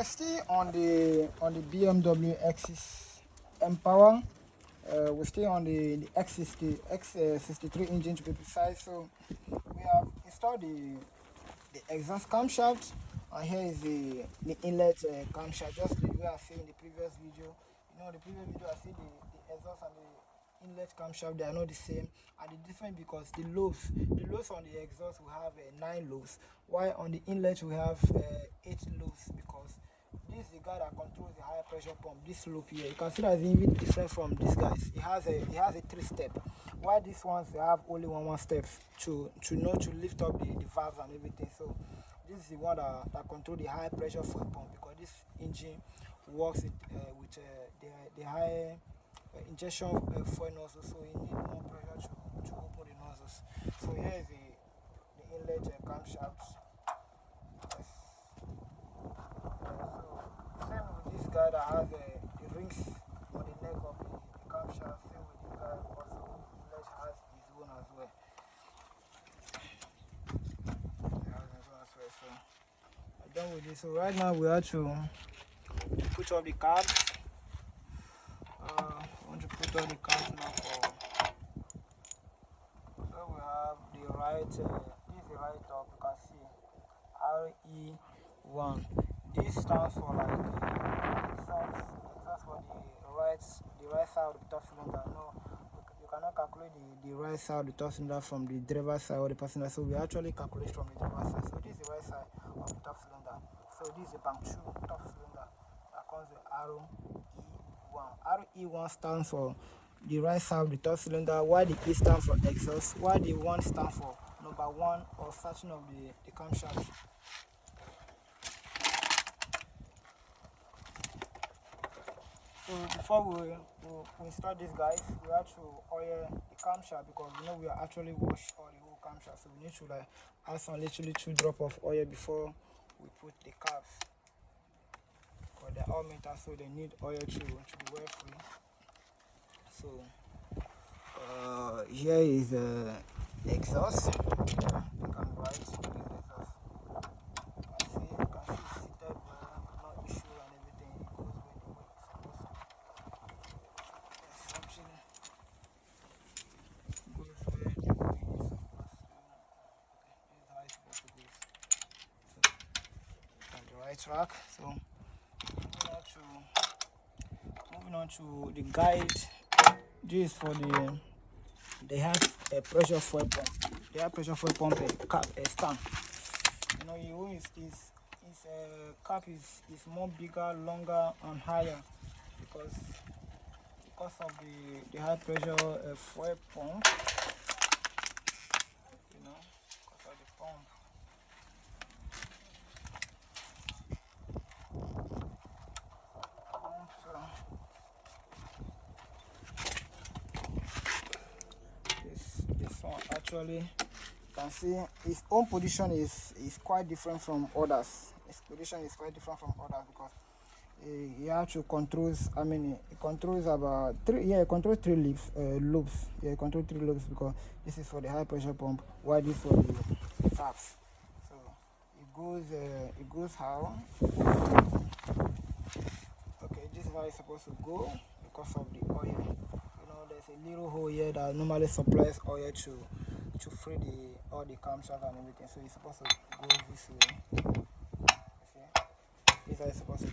Okay, still on the BMW X6 Power. We stay on the X63 engine to be precise. So we have installed the exhaust camshaft, and here is the inlet camshaft. Just the way I see in the previous video. The previous video I see the exhaust and the inlet camshaft, they are not the same, and the difference because the lobes on the exhaust we have 9 lobes, while on the inlet we have 8 lobes, because this is the guy that controls the high pressure pump. This loop here, you can see that it's even different from this guys. It has a 3-step, while these ones they have only one step to lift up the valves and everything. So this is the one that control the high pressure fuel pump, because this engine works with the high injection fuel nozzle, so you need more pressure to open the nozzles. So here is the inlet camshaft. So same with this guy that has the rings on the neck of the camshaft. Same with this guy also, inlet has his own as well. So I'm done with this. So right now we have to put up the cabs. I want to put all the cabs now for. So we have the right. This is the right top. You can see RE1. This stands for like exhaust for the right side of the top cylinder. No, you cannot calculate the right side of the top cylinder from the driver's side or the passenger. So we actually calculate from the driver's side. So this is the right side of the top cylinder. So this is the bank 2 top cylinder that comes with RE1. RE1 stands for the right side of the top cylinder, while the E stands for exhaust, while the 1 stands for number 1 or starting of the camshaft. So before we install this guys, we have to oil the camshaft, because we are actually wash all the whole camshaft. So we need to like add some literally 2 drops of oil before we put the cabs, because they're all metal, so they need oil to be well free. So here is the exhaust. You can write the exhaust. You can see it's seated well, no issue and everything. It goes where the way it's supposed to. Something goes where the way it's supposed to. Okay, this is how it's supposed to go. So, on the right track. So moving on to the guide. This is for they have a pressure fuel pump. They have pressure fuel pump cap stand. His cap is more bigger, longer, and higher because of the high pressure fuel pump. Because of the pump. This one actually, you can see his own position is quite different from others. His position is quite different from others because he has to control. I mean, he controls about 3. Yeah, he controls 3 loops. Yeah, he controls 3 loops because this is for the high pressure pump, while this for the taps. So it goes how? Okay, this is how it's supposed to go because of the oil. There's a little hole here that normally supplies oil to free all the camshaft and everything. So it's supposed to go this way. See? This is how it's supposed to go.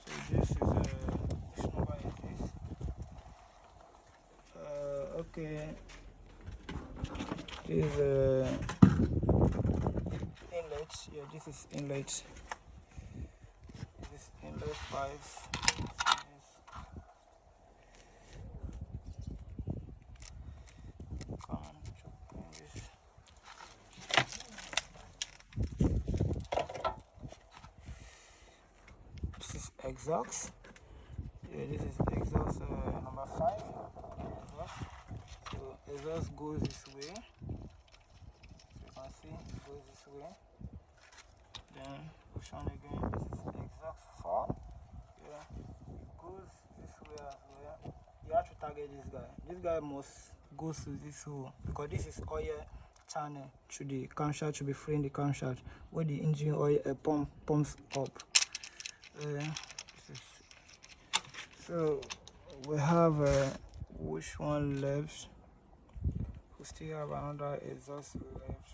So this is which number is this? Okay. This is inlet. Yeah, this is inlet. This is inlet 5. This is exhaust. Yeah, this is exhaust number 5. Exhaust. So exhaust goes this way. You can see it goes this way. Then push on again. This is exhaust 4. Yeah, it goes this way as well. You have to target this guy. This guy must go to this hole because this is oil channel to the camshaft, to be freeing the camshaft where the engine oil pumps up. So we have which one left? We still have another exhaust left.